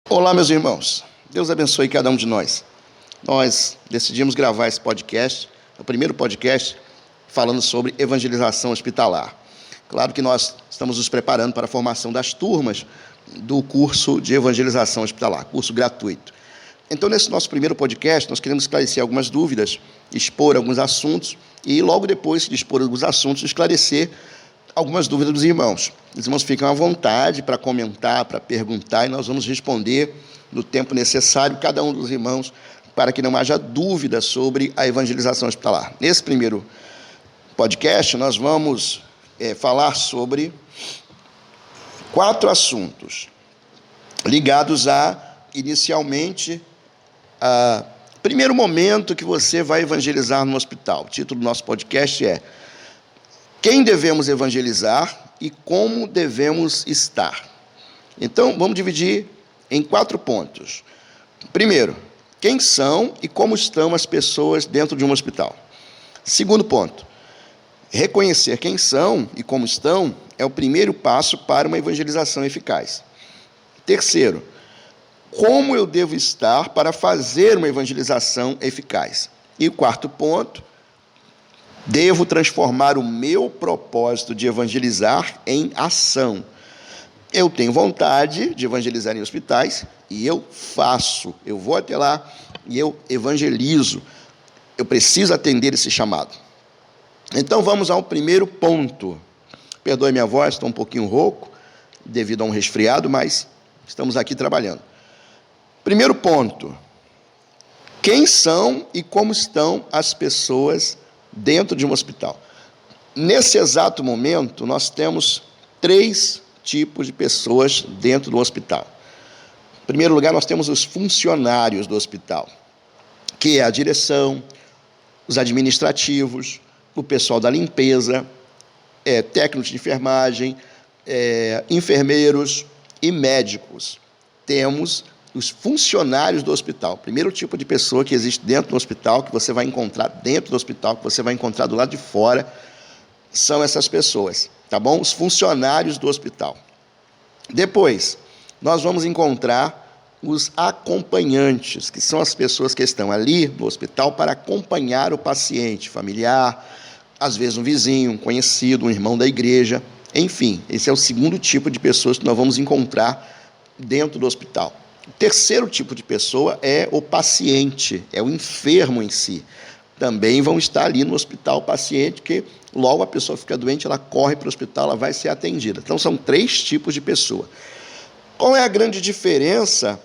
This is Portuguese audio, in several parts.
Olá, meus irmãos. Deus abençoe cada um de nós. Nós decidimos gravar esse podcast, o primeiro podcast, falando sobre evangelização hospitalar. Claro que nós estamos nos preparando para a formação das turmas do curso de evangelização hospitalar, curso gratuito. Então, nesse nosso primeiro podcast, nós queremos esclarecer algumas dúvidas, expor alguns assuntos e, logo depois de expor alguns assuntos, esclarecer algumas dúvidas dos irmãos. Os irmãos ficam à vontade para comentar, para perguntar, e nós vamos responder no tempo necessário cada um dos irmãos para que não haja dúvida sobre a evangelização hospitalar. Nesse primeiro podcast, nós vamos falar sobre 4 assuntos ligados inicialmente, a primeiro momento que você vai evangelizar no hospital. O título do nosso podcast é Quem devemos evangelizar e como devemos estar. Então, vamos dividir em 4 pontos. Primeiro, quem são e como estão as pessoas dentro de um hospital. Segundo ponto, reconhecer quem são e como estão é o primeiro passo para uma evangelização eficaz. Terceiro, como eu devo estar para fazer uma evangelização eficaz. E o 4º ponto, devo transformar o meu propósito de evangelizar em ação. Eu tenho vontade de evangelizar em hospitais e eu faço. Eu vou até lá e eu evangelizo. Eu preciso atender esse chamado. Então vamos ao primeiro ponto. Perdoe minha voz, estou um pouquinho rouco devido a um resfriado, mas estamos aqui trabalhando. Primeiro ponto. Quem são e como estão as pessoas dentro de um hospital? Nesse exato momento, nós temos 3 tipos de pessoas dentro do hospital. Em primeiro lugar, nós temos os funcionários do hospital, que é a direção, os administrativos, o pessoal da limpeza, técnicos de enfermagem, enfermeiros e médicos. Temos os funcionários do hospital. Primeiro tipo de pessoa que existe dentro do hospital, que você vai encontrar dentro do hospital, que você vai encontrar do lado de fora, são essas pessoas, tá bom? Os funcionários do hospital. Depois, nós vamos encontrar os acompanhantes, que são as pessoas que estão ali no hospital para acompanhar o paciente, familiar, às vezes um vizinho, um conhecido, um irmão da igreja, enfim, esse é o segundo tipo de pessoas que nós vamos encontrar dentro do hospital. O terceiro tipo de pessoa é o paciente, é o enfermo em si. Também vão estar ali no hospital o paciente, que logo a pessoa fica doente, ela corre para o hospital, ela vai ser atendida. Então, são 3 tipos de pessoa. Qual é a grande diferença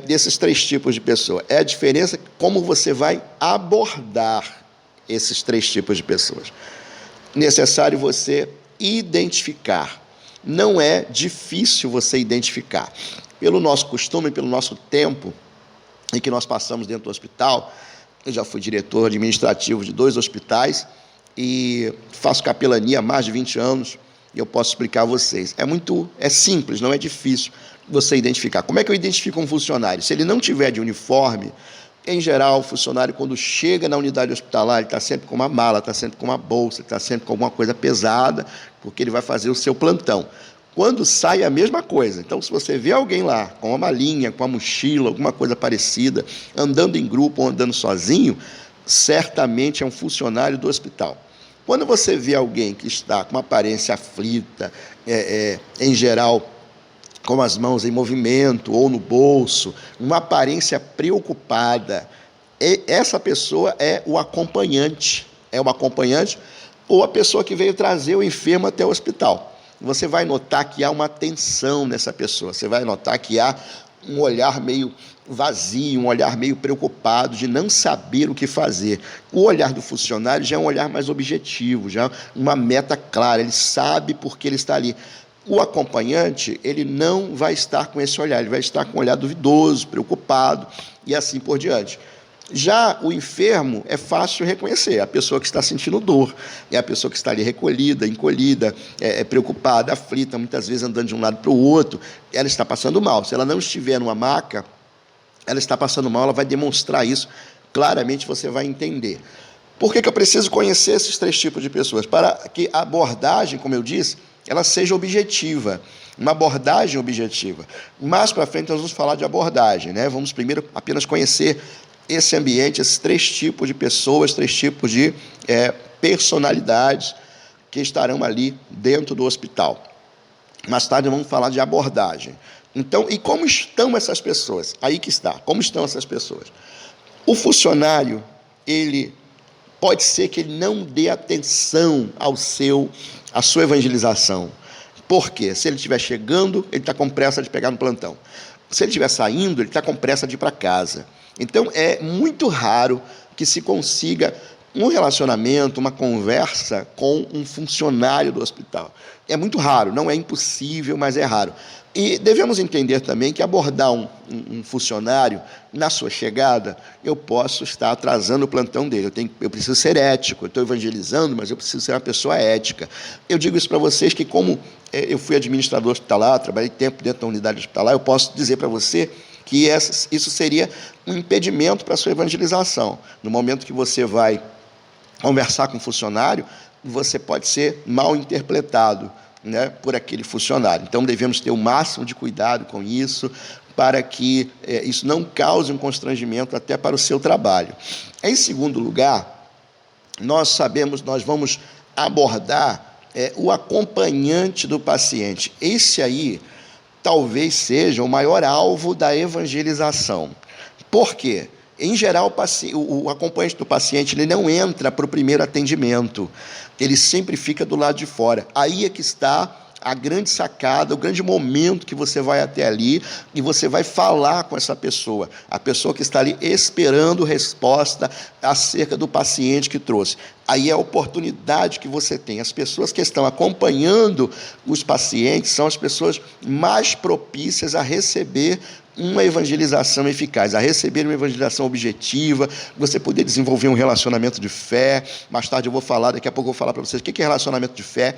desses 3 tipos de pessoa? É a diferença como você vai abordar esses 3 tipos de pessoas. Necessário você identificar. Não é difícil você identificar. Pelo nosso costume, pelo nosso tempo em que nós passamos dentro do hospital, eu já fui diretor administrativo de 2 hospitais e faço capelania há mais de 20 anos e eu posso explicar a vocês. É simples, não é difícil você identificar. Como é que eu identifico um funcionário? Se ele não tiver de uniforme, em geral, o funcionário, quando chega na unidade hospitalar, ele está sempre com uma mala, está sempre com uma bolsa, está sempre com alguma coisa pesada, porque ele vai fazer o seu plantão. Quando sai, é a mesma coisa. Então, se você vê alguém lá com uma malinha, com uma mochila, alguma coisa parecida, andando em grupo ou andando sozinho, certamente é um funcionário do hospital. Quando você vê alguém que está com uma aparência aflita, em geral, com as mãos em movimento ou no bolso, uma aparência preocupada, essa pessoa é o acompanhante. É o acompanhante ou a pessoa que veio trazer o enfermo até o hospital. Você vai notar que há uma tensão nessa pessoa, você vai notar que há um olhar meio vazio, um olhar meio preocupado, de não saber o que fazer. O olhar do funcionário já é um olhar mais objetivo, já é uma meta clara, ele sabe por que ele está ali. O acompanhante, ele não vai estar com esse olhar, ele vai estar com um olhar duvidoso, preocupado e assim por diante. Já o enfermo é fácil reconhecer, a pessoa que está sentindo dor, é a pessoa que está ali recolhida, encolhida, preocupada, aflita, muitas vezes andando de um lado para o outro, ela está passando mal. Se ela não estiver numa maca, ela está passando mal, ela vai demonstrar isso, claramente você vai entender. Por que eu preciso conhecer esses 3 tipos de pessoas? Para que a abordagem, como eu disse, ela seja objetiva, uma abordagem objetiva. Mais para frente nós vamos falar de abordagem, né? Vamos primeiro apenas conhecer esse ambiente, esses 3 tipos de pessoas, 3 tipos de personalidades que estarão ali dentro do hospital. Mais tarde vamos falar de abordagem. Então, e como estão essas pessoas? Aí que está, como estão essas pessoas? O funcionário, ele pode ser que ele não dê atenção à sua evangelização. Por quê? Se ele estiver chegando, ele está com pressa de pegar no plantão. Se ele estiver saindo, ele está com pressa de ir para casa. Então, é muito raro que se consiga um relacionamento, uma conversa com um funcionário do hospital. É muito raro, não é impossível, mas é raro. E devemos entender também que abordar um funcionário na sua chegada, eu posso estar atrasando o plantão dele. Eu preciso ser ético, eu estou evangelizando, mas eu preciso ser uma pessoa ética. Eu digo isso para vocês que, como eu fui administrador hospitalar, trabalhei tempo dentro da unidade hospitalar, eu posso dizer para você que isso seria um impedimento para a sua evangelização. No momento que você vai conversar com um funcionário, você pode ser mal interpretado, né, por aquele funcionário. Então, devemos ter o máximo de cuidado com isso, para que isso não cause um constrangimento até para o seu trabalho. Em segundo lugar, nós vamos abordar o acompanhante do paciente. Esse aí talvez seja o maior alvo da evangelização. Por quê? Em geral, o acompanhante do paciente ele não entra para o primeiro atendimento, ele sempre fica do lado de fora. Aí é que está a grande sacada, o grande momento que você vai até ali e você vai falar com essa pessoa, a pessoa que está ali esperando resposta acerca do paciente que trouxe. Aí é a oportunidade que você tem. As pessoas que estão acompanhando os pacientes são as pessoas mais propícias a receber uma evangelização eficaz, a receber uma evangelização objetiva, você poder desenvolver um relacionamento de fé. Mais tarde daqui a pouco eu vou falar para vocês o que é relacionamento de fé.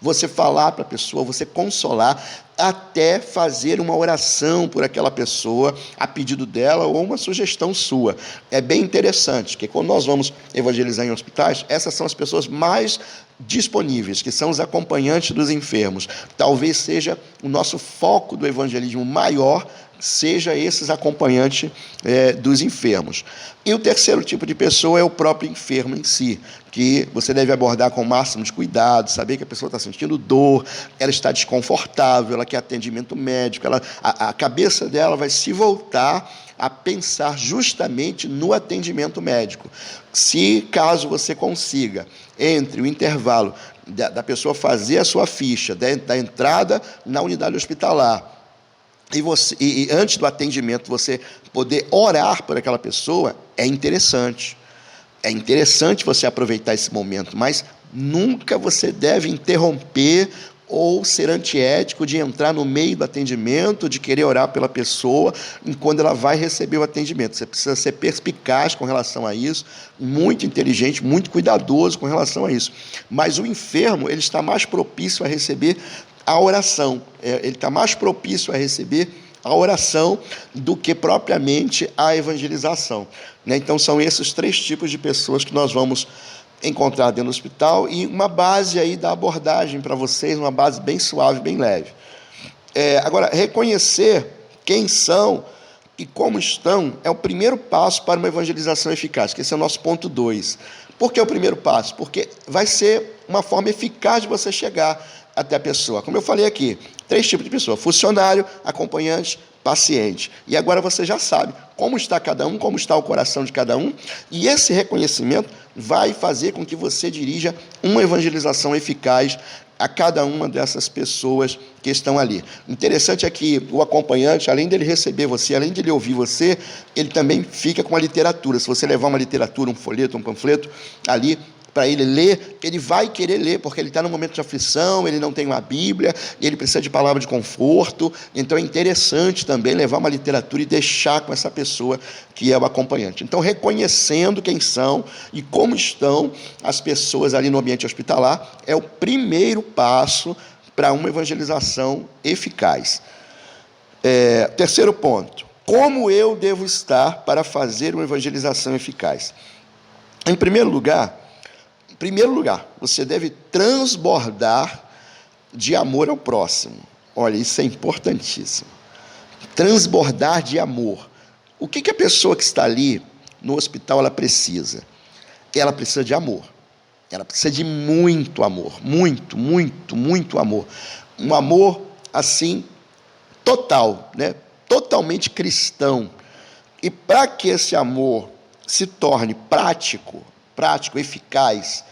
Você falar para a pessoa, você consolar, até fazer uma oração por aquela pessoa, a pedido dela ou uma sugestão sua. É bem interessante, porque quando nós vamos evangelizar em hospitais, essas são as pessoas mais disponíveis, que são os acompanhantes dos enfermos. Talvez seja o nosso foco do evangelismo maior, seja esses acompanhantes dos enfermos. E o terceiro tipo de pessoa é o próprio enfermo em si, que você deve abordar com o máximo de cuidado, saber que a pessoa está sentindo dor, ela está desconfortável, ela quer atendimento médico, a cabeça dela vai se voltar a pensar justamente no atendimento médico. Se, caso você consiga, entre o intervalo da pessoa fazer a sua ficha, da entrada na unidade hospitalar, e antes do atendimento você poder orar por aquela pessoa, é interessante. É interessante você aproveitar esse momento, mas nunca você deve interromper ou ser antiético de entrar no meio do atendimento, de querer orar pela pessoa quando ela vai receber o atendimento. Você precisa ser perspicaz com relação a isso, muito inteligente, muito cuidadoso com relação a isso. Mas o enfermo, ele está mais propício a receber a oração, ele está mais propício a receber a oração do que propriamente a evangelização, né? Então, são esses 3 tipos de pessoas que nós vamos encontrar dentro do hospital, e uma base aí da abordagem para vocês, uma base bem suave, bem leve. Agora, reconhecer quem são e como estão é o primeiro passo para uma evangelização eficaz, que esse é o nosso ponto 2. Por que é o primeiro passo? Porque vai ser uma forma eficaz de você chegar até a pessoa. Como eu falei aqui, 3 tipos de pessoa: funcionário, acompanhante, paciente. E agora você já sabe como está cada um, como está o coração de cada um, e esse reconhecimento vai fazer com que você dirija uma evangelização eficaz a cada uma dessas pessoas que estão ali. Interessante é que o acompanhante, além dele receber você, além de ele ouvir você, ele também fica com a literatura. Se você levar uma literatura, um folheto, um panfleto ali para ele ler, ele vai querer ler, porque ele está num momento de aflição, ele não tem uma Bíblia, ele precisa de palavra de conforto. Então é interessante também levar uma literatura e deixar com essa pessoa que é o acompanhante. Então, reconhecendo quem são e como estão as pessoas ali no ambiente hospitalar, é o primeiro passo para uma evangelização eficaz. Terceiro ponto: como eu devo estar para fazer uma evangelização eficaz? Em primeiro lugar, você deve transbordar de amor ao próximo. Olha, isso é importantíssimo. Transbordar de amor. O que a pessoa que está ali no hospital ela precisa? Ela precisa de amor. Ela precisa de muito amor. Muito, muito, muito amor. Um amor, assim, total, né? Totalmente cristão. E para que esse amor se torne prático, eficaz,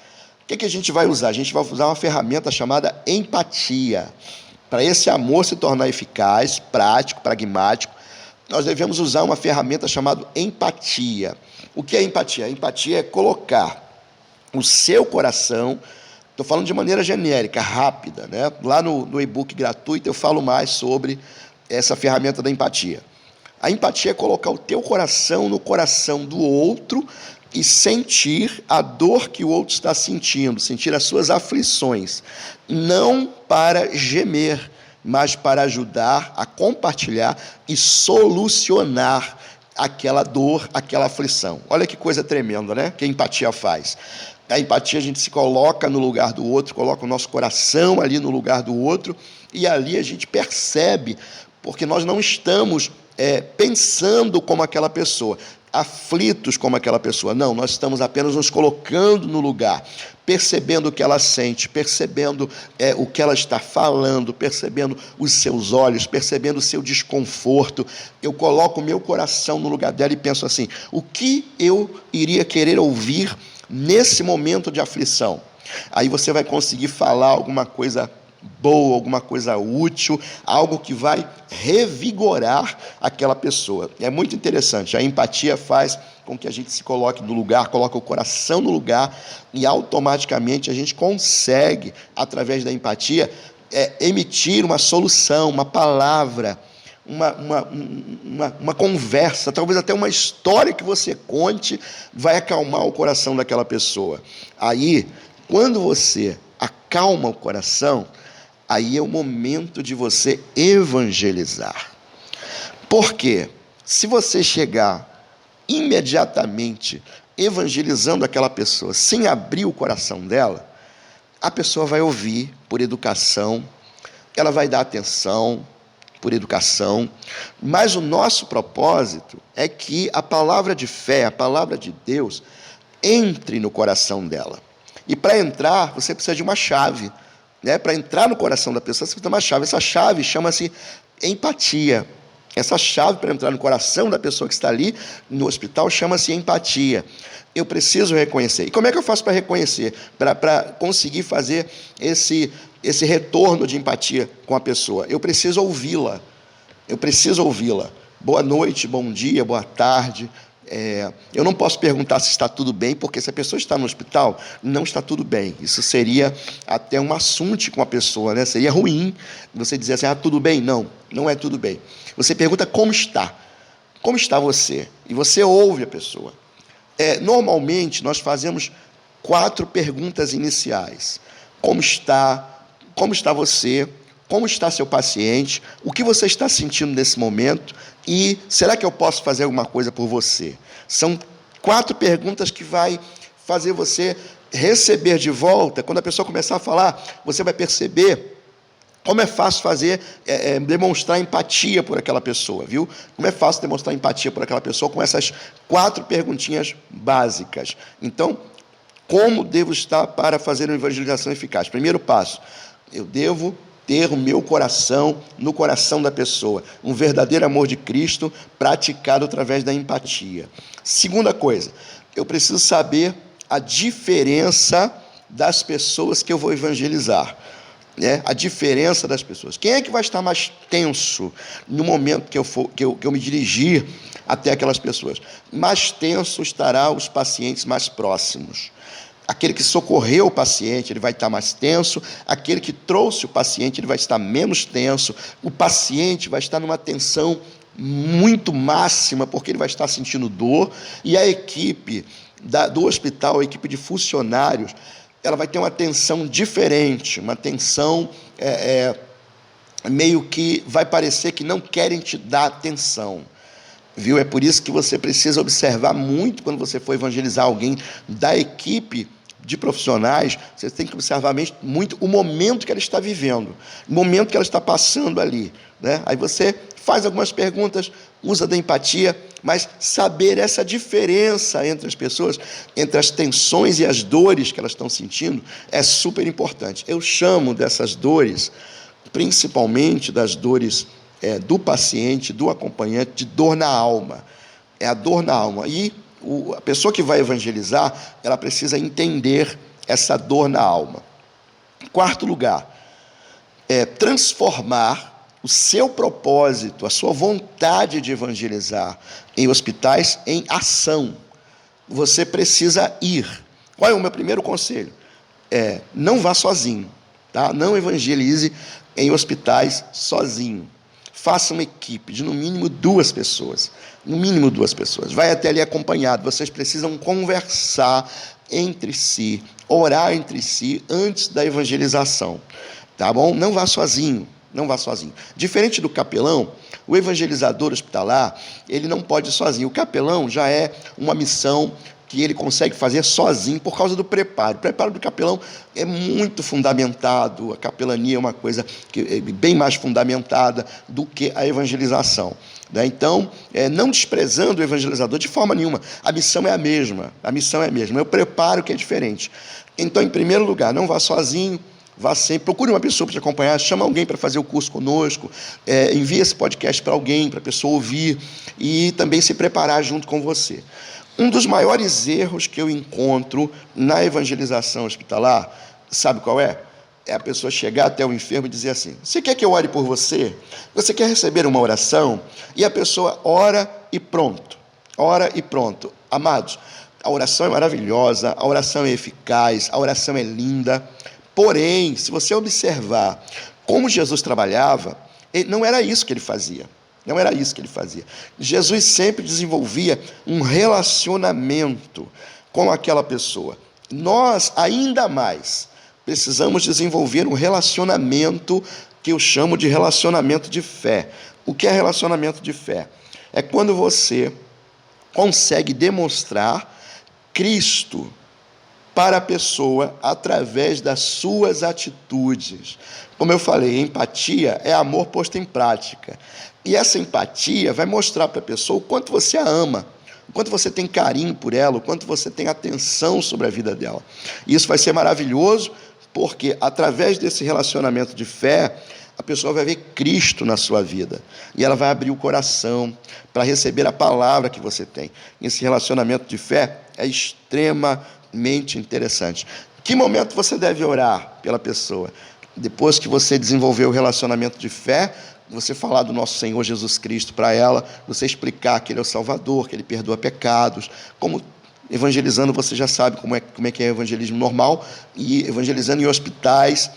o que a gente vai usar? A gente vai usar uma ferramenta chamada empatia. Para esse amor se tornar eficaz, prático, pragmático, nós devemos usar uma ferramenta chamada empatia. O que é empatia? A empatia é colocar o seu coração, estou falando de maneira genérica, rápida, né? Lá no e-book gratuito eu falo mais sobre essa ferramenta da empatia. A empatia é colocar o teu coração no coração do outro e sentir a dor que o outro está sentindo, sentir as suas aflições, não para gemer, mas para ajudar a compartilhar e solucionar aquela dor, aquela aflição. Olha que coisa tremenda, né? Que a empatia faz. A empatia, a gente se coloca no lugar do outro, coloca o nosso coração ali no lugar do outro, e ali a gente percebe, porque nós não estamos pensando como aquela pessoa, aflitos como aquela pessoa. Não, nós estamos apenas nos colocando no lugar, percebendo o que ela sente, percebendo o que ela está falando, percebendo os seus olhos, percebendo o seu desconforto. Eu coloco o meu coração no lugar dela e penso assim, o que eu iria querer ouvir nesse momento de aflição? Aí você vai conseguir falar alguma coisa boa, alguma coisa útil, algo que vai revigorar aquela pessoa. É muito interessante, a empatia faz com que a gente se coloque no lugar, coloque o coração no lugar e automaticamente a gente consegue, através da empatia, emitir uma solução, uma palavra, uma conversa, talvez até uma história que você conte, vai acalmar o coração daquela pessoa. Aí, quando você acalma o coração, aí é o momento de você evangelizar. Por quê? Se você chegar imediatamente evangelizando aquela pessoa, sem abrir o coração dela, a pessoa vai ouvir por educação, ela vai dar atenção por educação, mas o nosso propósito é que a palavra de fé, a palavra de Deus, entre no coração dela. E para entrar, você precisa de uma chave. Para entrar no coração da pessoa, você precisa de uma chave. Essa chave chama-se empatia. Essa chave para entrar no coração da pessoa que está ali no hospital chama-se empatia. Eu preciso reconhecer. E como é que eu faço para reconhecer? Para conseguir fazer esse retorno de empatia com a pessoa? Eu preciso ouvi-la. Boa noite, bom dia, boa tarde. Eu não posso perguntar se está tudo bem, porque se a pessoa está no hospital, não está tudo bem. Isso seria até um assunto com a pessoa, né? Seria ruim você dizer assim, tudo bem? Não, não é tudo bem. Você pergunta como está. Como está você? E você ouve a pessoa. Normalmente, nós fazemos 4 perguntas iniciais. Como está? Como está você? Como está seu paciente? O que você está sentindo nesse momento? E será que eu posso fazer alguma coisa por você? São 4 perguntas que vai fazer você receber de volta. Quando a pessoa começar a falar, você vai perceber como é fácil demonstrar empatia por aquela pessoa, viu? Como é fácil demonstrar empatia por aquela pessoa com essas 4 perguntinhas básicas. Então, como devo estar para fazer uma evangelização eficaz? Primeiro passo, eu devo ter o meu coração no coração da pessoa, um verdadeiro amor de Cristo praticado através da empatia. Segunda coisa, eu preciso saber a diferença das pessoas que eu vou evangelizar, a diferença das pessoas. Quem é que vai estar mais tenso no momento que eu me dirigir até aquelas pessoas? Mais tenso estará os pacientes mais próximos. Aquele que socorreu o paciente, ele vai estar mais tenso. Aquele que trouxe o paciente, ele vai estar menos tenso. O paciente vai estar numa tensão muito máxima, porque ele vai estar sentindo dor. E a equipe do hospital, a equipe de funcionários, ela vai ter uma tensão diferente, uma tensão meio que vai parecer que não querem te dar atenção. Viu? É por isso que você precisa observar muito quando você for evangelizar alguém da equipe de profissionais, você tem que observar muito o momento que ela está vivendo, o momento que ela está passando ali, né? Aí você faz algumas perguntas, usa da empatia, mas saber essa diferença entre as pessoas, entre as tensões e as dores que elas estão sentindo, é super importante. Eu chamo dessas dores, principalmente das dores do paciente, do acompanhante, de dor na alma. É a dor na alma. E a pessoa que vai evangelizar, ela precisa entender essa dor na alma. Quarto lugar, transformar o seu propósito, a sua vontade de evangelizar em hospitais em ação. Você precisa ir. Qual é o meu primeiro conselho? Não vá sozinho, tá? Não evangelize em hospitais sozinho. Faça uma equipe de no mínimo 2 pessoas. No mínimo 2 pessoas. Vai até ali acompanhado. Vocês precisam conversar entre si, orar entre si antes da evangelização. Tá bom? Não vá sozinho. Não vá sozinho. Diferente do capelão, o evangelizador hospitalar, ele não pode ir sozinho. O capelão já é uma missão que ele consegue fazer sozinho por causa do preparo. O preparo do capelão é muito fundamentado, a capelania é uma coisa bem mais fundamentada do que a evangelização. Né? Então, não desprezando o evangelizador de forma nenhuma, a missão é a mesma, é o preparo que é diferente. Então, em primeiro lugar, não vá sozinho, vá sempre, procure uma pessoa para te acompanhar, chama alguém para fazer o curso conosco, envie esse podcast para alguém, para a pessoa ouvir e também se preparar junto com você. Um dos maiores erros que eu encontro na evangelização hospitalar, sabe qual é? É a pessoa chegar até o enfermo e dizer assim: você quer que eu ore por você? Você quer receber uma oração? E a pessoa ora e pronto. Ora e pronto. Amados, a oração é maravilhosa, a oração é eficaz, a oração é linda. Porém, se você observar como Jesus trabalhava, não era isso que ele fazia. Não era isso que ele fazia. Jesus sempre desenvolvia um relacionamento com aquela pessoa. Nós, ainda mais, precisamos desenvolver um relacionamento que eu chamo de relacionamento de fé. O que é relacionamento de fé? É quando você consegue demonstrar Cristo para a pessoa através das suas atitudes. Como eu falei, empatia é amor posto em prática. E essa empatia vai mostrar para a pessoa o quanto você a ama, o quanto você tem carinho por ela, o quanto você tem atenção sobre a vida dela. E isso vai ser maravilhoso, porque através desse relacionamento de fé, a pessoa vai ver Cristo na sua vida. E ela vai abrir o coração para receber a palavra que você tem. Esse relacionamento de fé é extremamente interessante. Que momento você deve orar pela pessoa? Depois que você desenvolver o relacionamento de fé, você falar do nosso Senhor Jesus Cristo para ela, você explicar que Ele é o Salvador, que Ele perdoa pecados, como evangelizando você já sabe como é que é evangelismo normal, e evangelizando em hospitais,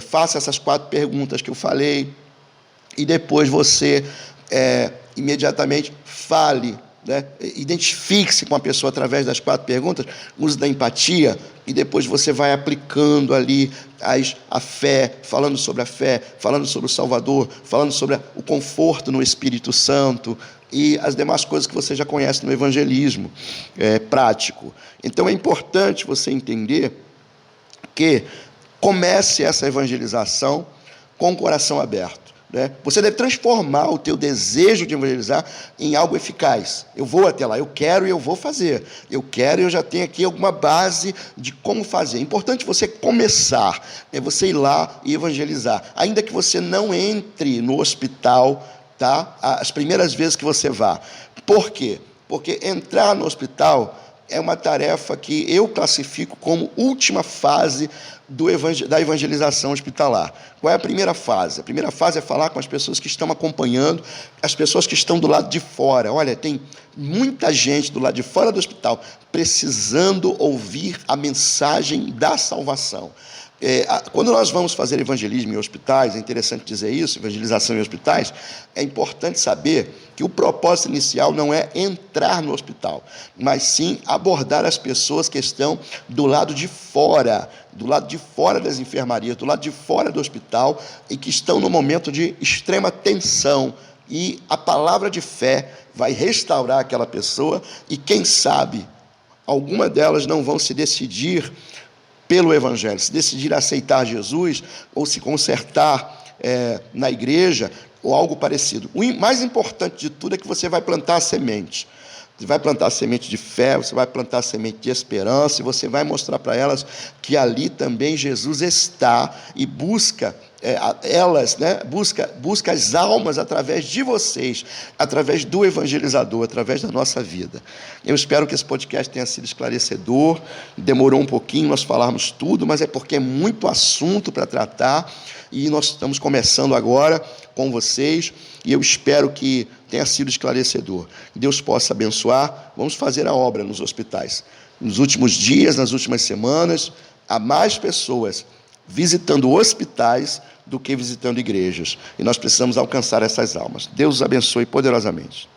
faça essas 4 perguntas que eu falei, e depois você imediatamente fale, né? Identifique-se com a pessoa através das 4 perguntas, use da empatia, e depois você vai aplicando ali a fé, falando sobre a fé, falando sobre o Salvador, falando sobre o conforto no Espírito Santo e as demais coisas que você já conhece no evangelismo prático. Então é importante você entender que comece essa evangelização com o coração aberto. Né? Você deve transformar o teu desejo de evangelizar em algo eficaz. Eu vou até lá, eu quero e eu vou fazer. Eu quero e eu já tenho aqui alguma base de como fazer. É importante você começar, você ir lá e evangelizar. Ainda que você não entre no hospital, tá? As primeiras vezes que você vá. Por quê? Porque entrar no hospital é uma tarefa que eu classifico como última fase da evangelização hospitalar. Qual é a primeira fase? A primeira fase é falar com as pessoas que estão acompanhando, as pessoas que estão do lado de fora. Olha, tem muita gente do lado de fora do hospital precisando ouvir a mensagem da salvação. Quando nós vamos fazer evangelismo em hospitais, é interessante dizer isso, evangelização em hospitais, é importante saber que o propósito inicial não é entrar no hospital, mas sim abordar as pessoas que estão do lado de fora das enfermarias, do lado de fora do hospital, e que estão no momento de extrema tensão, e a palavra de fé vai restaurar aquela pessoa, e quem sabe algumas delas não vão se decidir pelo Evangelho, se decidir a aceitar Jesus ou se consertar na igreja ou algo parecido. O mais importante de tudo é que você vai plantar a semente. Você vai plantar a semente de fé, você vai plantar a semente de esperança, e você vai mostrar para elas que ali também Jesus está e busca elas, né? Busca as almas através de vocês, através do evangelizador, através da nossa vida. Eu espero que esse podcast tenha sido esclarecedor. Demorou um pouquinho nós falarmos tudo, mas é porque é muito assunto para tratar, e nós estamos começando agora com vocês, e eu espero que tenha sido esclarecedor. Que Deus possa abençoar. Vamos fazer a obra nos hospitais. Nos últimos dias, nas últimas semanas, há mais pessoas visitando hospitais do que visitando igrejas. E nós precisamos alcançar essas almas. Deus os abençoe poderosamente.